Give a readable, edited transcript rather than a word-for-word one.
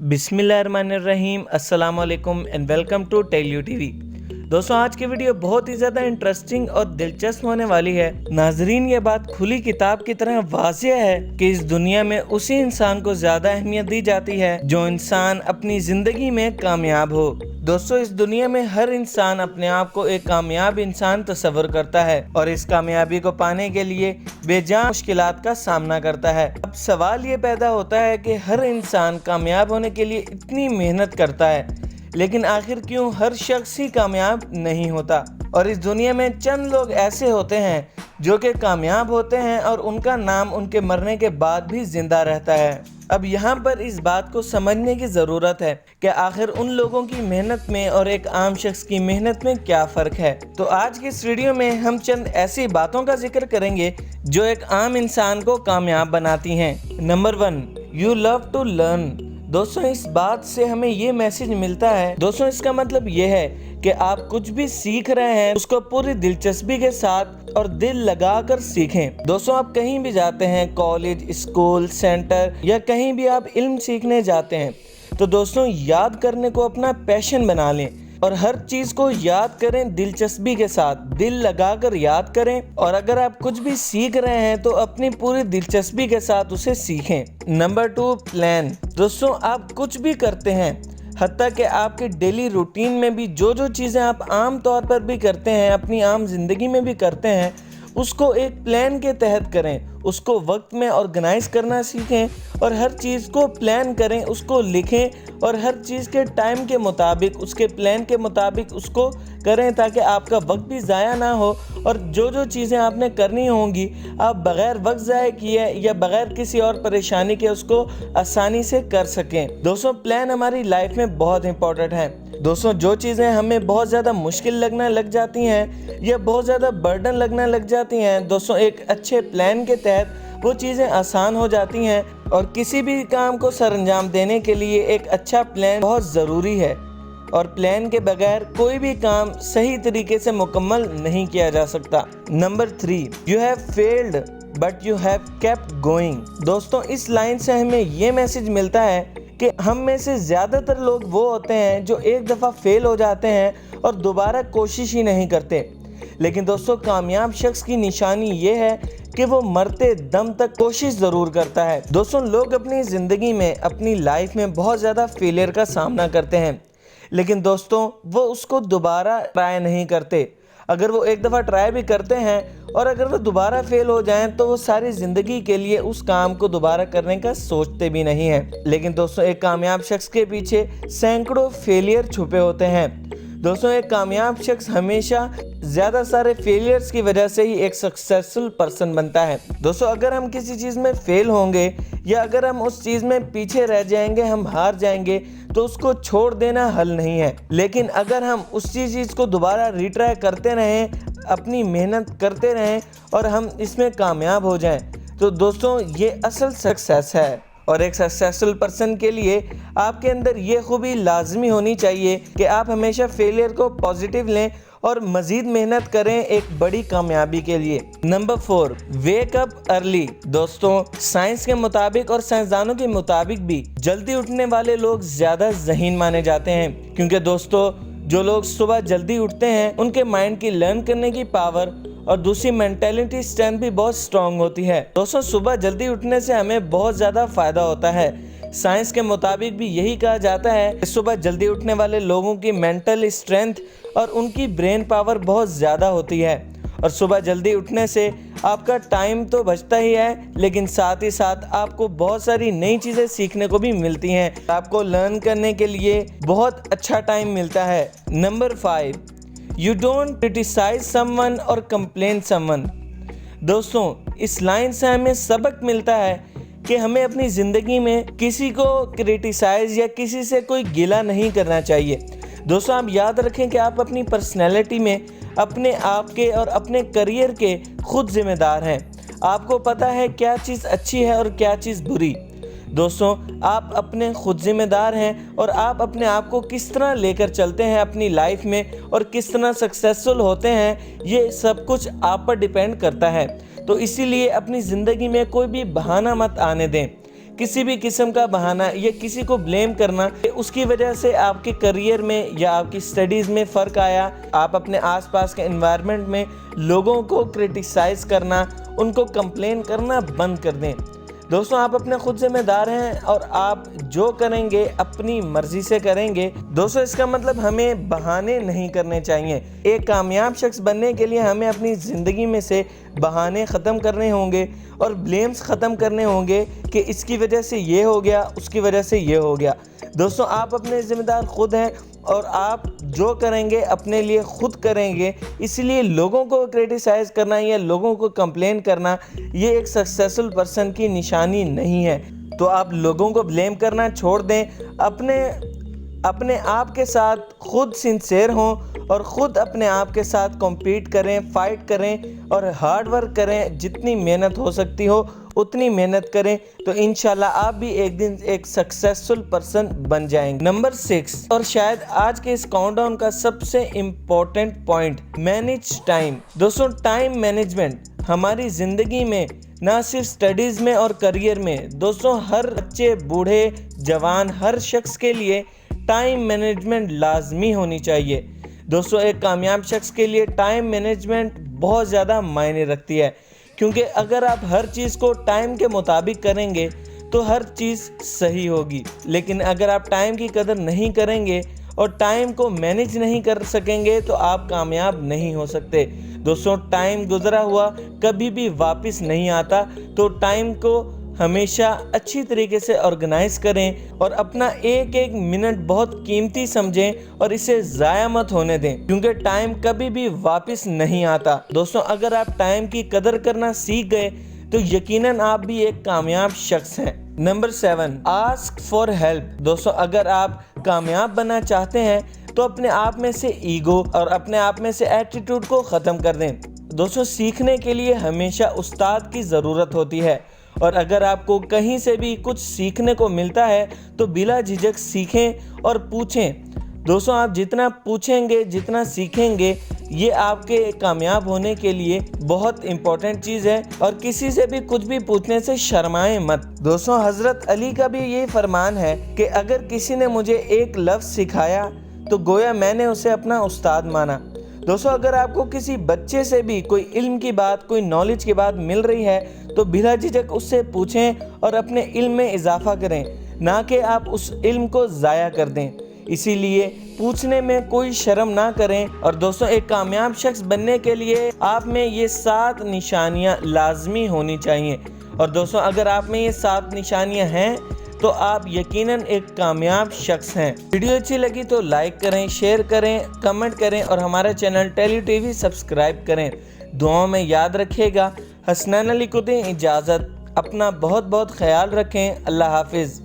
बिस्मिल्लाहिर्रहमानिर्रहीम, अस्सलाम वालेकुम and welcome to tell you TV. दोस्तों, आज की वीडियो बहुत ही ज़्यादा इंटरेस्टिंग और दिलचस्प होने वाली है। नाजरीन, ये बात खुली किताब की तरह वाज़ेह है कि इस दुनिया में उसी इंसान को ज़्यादा अहमियत दी जाती है जो इंसान अपनी ज़िंदगी में कामयाब हो। दोस्तों, इस दुनिया में हर इंसान अपने आप को एक कामयाब इंसान तस्वर करता है और इस कामयाबी को पाने के लिए बेजान मुश्किलात का सामना करता है। अब सवाल ये पैदा होता है कि हर इंसान कामयाब होने के लिए इतनी मेहनत करता है, लेकिन आखिर क्यों हर शख्स ही कामयाब नहीं होता। और इस दुनिया में चंद लोग ऐसे होते हैं जो कि कामयाब होते हैं और उनका नाम उनके मरने के बाद भी जिंदा रहता है। अब यहाँ पर इस बात को समझने की ज़रूरत है कि आखिर उन लोगों की मेहनत में और एक आम शख्स की मेहनत में क्या फ़र्क है। तो आज की इस वीडियो में हम चंद ऐसी बातों का जिक्र करेंगे जो एक आम इंसान को कामयाब बनाती हैं। Number 1, you love to learn. दोस्तों, इस बात से हमें ये मैसेज मिलता है। दोस्तों, इसका मतलब ये है कि आप कुछ भी सीख रहे हैं उसको पूरी दिलचस्पी के साथ और दिल लगाकर सीखें। दोस्तों, आप कहीं भी जाते हैं, कॉलेज, स्कूल, सेंटर या कहीं भी आप इल्म सीखने जाते हैं, तो दोस्तों याद करने को अपना पैशन बना लें और हर चीज को याद करें दिलचस्पी के साथ, दिल लगाकर याद करें। और अगर आप कुछ भी सीख रहे हैं तो अपनी पूरी दिलचस्पी के साथ उसे सीखें। Number 2, plan. दोस्तों, आप कुछ भी करते हैं, हत्ता कि आपके डेली रूटीन में भी जो जो चीज़ें आप आम तौर पर भी करते हैं, अपनी आम जिंदगी में भी करते हैं, उसको एक प्लान के तहत करें। उसको वक्त में ऑर्गेनाइज करना सीखें और हर चीज़ को प्लान करें, उसको लिखें और हर चीज़ के टाइम के मुताबिक, उसके प्लान के मुताबिक उसको करें ताकि आपका वक्त भी ज़ाया ना हो और जो जो चीज़ें आपने करनी होंगी आप बग़ैर वक्त ज़ाया किए या बग़ैर किसी और परेशानी के उसको आसानी से कर सकें। दोस्तों, प्लान हमारी लाइफ में बहुत इंपॉर्टेंट है। दोस्तों, जो चीज़ें हमें बहुत ज़्यादा मुश्किल लगना लग जाती हैं या बहुत ज़्यादा बर्डन लगना लग जाती हैं, दोस्तों एक अच्छे प्लान के तहत वो चीज़ें आसान हो जाती हैं। और किसी भी काम को सरअंजाम देने के लिए एक अच्छा प्लान बहुत ज़रूरी है और प्लान के बगैर कोई भी काम सही तरीके से मुकम्मल नहीं किया जा सकता। Number 3, you have failed but you have kept going. दोस्तों, इस लाइन से हमें ये मैसेज मिलता है कि हम में से ज़्यादातर लोग वो होते हैं जो एक दफ़ा फेल हो जाते हैं और दोबारा कोशिश ही नहीं करते। लेकिन दोस्तों, कामयाब शख्स की निशानी ये है कि वो मरते दम तक कोशिश ज़रूर करता है। दोस्तों, लोग अपनी ज़िंदगी में, अपनी लाइफ में बहुत ज़्यादा फेलियर का सामना करते हैं, लेकिन दोस्तों वो उसको दोबारा ट्राई नहीं करते। अगर वो एक दफ़ा ट्राई भी करते हैं और अगर वो दोबारा फेल हो जाएं तो वो सारी ज़िंदगी के लिए उस काम को दोबारा करने का सोचते भी नहीं हैं। लेकिन दोस्तों, एक कामयाब शख्स के पीछे सैकड़ों फेलियर छुपे होते हैं। दोस्तों, एक कामयाब शख्स हमेशा ज़्यादा सारे फेलियर्स की वजह से ही एक सक्सेसफुल पर्सन बनता है। दोस्तों, अगर हम किसी चीज़ में फेल होंगे या अगर हम उस चीज़ में पीछे रह जाएंगे, हम हार जाएंगे, तो उसको छोड़ देना हल नहीं है। लेकिन अगर हम उस चीज़ को दोबारा रिट्राई करते रहें, अपनी मेहनत करते रहें और हम इसमें कामयाब हो जाएं, तो दोस्तों ये असल सक्सेस है। और एक सक्सेसफुल पर्सन के लिए आपके अंदर ये खूबी लाजमी होनी चाहिए कि आप हमेशा फेलियर को पॉजिटिव लें और मज़ीद मेहनत करें एक बड़ी कामयाबी के लिए। Number 4, wake up early. दोस्तों, साइंस के मुताबिक और साइंसदानों के मुताबिक भी जल्दी उठने वाले लोग ज़्यादा ज़हीन माने जाते हैं, क्योंकि दोस्तों जो लोग सुबह जल्दी उठते हैं उनके माइंड की लर्न करने की पावर और दूसरी मेंटेलिटी स्ट्रेंथ भी बहुत स्ट्रांग होती है। दोस्तों, सुबह जल्दी उठने से हमें बहुत ज़्यादा फ़ायदा होता है। साइंस के मुताबिक भी यही कहा जाता है कि सुबह जल्दी उठने वाले लोगों की मेंटल स्ट्रेंथ और उनकी ब्रेन पावर बहुत ज़्यादा होती है। और सुबह जल्दी उठने से आपका टाइम तो बचता ही है, लेकिन साथ ही साथ आपको बहुत सारी नई चीज़ें सीखने को भी मिलती हैं। आपको लर्न करने के लिए बहुत अच्छा टाइम मिलता है। Number 5, you don't criticise someone or complain someone. दोस्तों, इस लाइन से हमें सबक मिलता है कि हमें अपनी ज़िंदगी में किसी को क्रिटिसाइज या किसी से कोई गिला नहीं करना चाहिए। दोस्तों, आप याद रखें कि आप अपनी पर्सनैलिटी में अपने आप के और अपने करियर के खुद जिम्मेदार हैं। आपको पता है क्या चीज़ अच्छी है और क्या चीज़ बुरी। दोस्तों, आप अपने खुद जिम्मेदार हैं और आप अपने आप को किस तरह लेकर चलते हैं अपनी लाइफ में और किस तरह सक्सेसफुल होते हैं, ये सब कुछ आप पर डिपेंड करता है। तो इसीलिए अपनी ज़िंदगी में कोई भी बहाना मत आने दें। किसी भी किस्म का बहाना या किसी को ब्लेम करना, उसकी वजह से आपके करियर में या आपकी स्टडीज़ में फ़र्क आया, आप अपने आसपास के एनवायरनमेंट में लोगों को क्रिटिसाइज़ करना, उनको कंप्लेन करना बंद कर दें। दोस्तों, आप अपने खुद जिम्मेदार हैं और आप जो करेंगे अपनी मर्जी से करेंगे। दोस्तों, इसका मतलब हमें बहाने नहीं करने चाहिए। एक कामयाब शख्स बनने के लिए हमें अपनी ज़िंदगी में से बहाने ख़त्म करने होंगे और ब्लेम्स ख़त्म करने होंगे कि इसकी वजह से ये हो गया, उसकी वजह से ये हो गया। दोस्तों, आप अपने ज़िम्मेदार खुद हैं और आप जो करेंगे अपने लिए खुद करेंगे। इसलिए लोगों को क्रिटिसाइज़ करना या लोगों को कंप्लेन करना ये एक सक्सेसफुल पर्सन की निशानी नहीं है। तो आप लोगों को ब्लेम करना छोड़ दें, अपने आप के साथ खुद सिंसियर हों और ख़ुद अपने आप के साथ कॉम्पीट करें, फ़ाइट करें और हार्ड वर्क करें। जितनी मेहनत हो सकती हो उतनी मेहनत करें, तो इंशाल्लाह आप भी एक दिन एक सक्सेसफुल पर्सन बन जाएंगे। नंबर 6 और शायद आज के इस काउंटडाउन का सबसे इम्पोर्टेंट पॉइंट, मैनेज टाइम। दोस्तों, टाइम मैनेजमेंट हमारी ज़िंदगी में ना सिर्फ स्टडीज़ में और करियर में, दोस्तों हर बच्चे, बूढ़े, जवान, हर शख्स के लिए टाइम मैनेजमेंट लाजमी होनी चाहिए। दोस्तों, एक कामयाब शख्स के लिए टाइम मैनेजमेंट बहुत ज़्यादा मायने रखती है, क्योंकि अगर आप हर चीज़ को टाइम के मुताबिक करेंगे तो हर चीज़ सही होगी। लेकिन अगर आप टाइम की कदर नहीं करेंगे और टाइम को मैनेज नहीं कर सकेंगे तो आप कामयाब नहीं हो सकते। दोस्तों, टाइम गुजरा हुआ कभी भी वापस नहीं आता, तो टाइम को हमेशा अच्छी तरीके से ऑर्गेनाइज करें और अपना एक एक मिनट बहुत कीमती समझें और इसे ज़ाया मत होने दें, क्योंकि टाइम कभी भी वापस नहीं आता। दोस्तों, अगर आप टाइम की कदर करना सीख गए तो यकीनन आप भी एक कामयाब शख्स हैं। Number 7, ask for help. दोस्तों, अगर आप कामयाब बनना चाहते हैं तो अपने आप में से ईगो और अपने आप में से एटीट्यूड को ख़त्म कर दें। दोस्तों, सीखने के लिए हमेशा उस्ताद की ज़रूरत होती है और अगर आपको कहीं से भी कुछ सीखने को मिलता है तो बिला झिझक सीखें और पूछें। दोस्तों, आप जितना पूछेंगे, जितना सीखेंगे, ये आपके कामयाब होने के लिए बहुत इम्पोर्टेंट चीज़ है। और किसी से भी कुछ भी पूछने से शर्माएं मत। दोस्तों, हज़रत अली का भी ये फरमान है कि अगर किसी ने मुझे एक लफ्ज़ सिखाया तो गोया मैंने उसे अपना उस्ताद माना। दोस्तों, अगर आपको किसी बच्चे से भी कोई इल्म की बात, कोई नॉलेज की बात मिल रही है तो बिला झिझक उससे पूछें और अपने इल्म में इजाफा करें, ना कि आप उस इल्म को ज़ाया कर दें। इसीलिए पूछने में कोई शर्म ना करें। और दोस्तों, एक कामयाब शख्स बनने के लिए आप में ये 7 निशानियां लाजमी होनी चाहिए। और दोस्तों, अगर आप में ये 7 निशानियां हैं तो आप यकीनन एक कामयाब शख्स हैं। वीडियो अच्छी लगी तो लाइक करें, शेयर करें, कमेंट करें और हमारा चैनल टेली टीवी सब्सक्राइब करें। दुआओं में याद रखिएगा। हसनैन अली को दें इजाज़त। अपना बहुत बहुत ख्याल रखें। अल्लाह हाफिज़।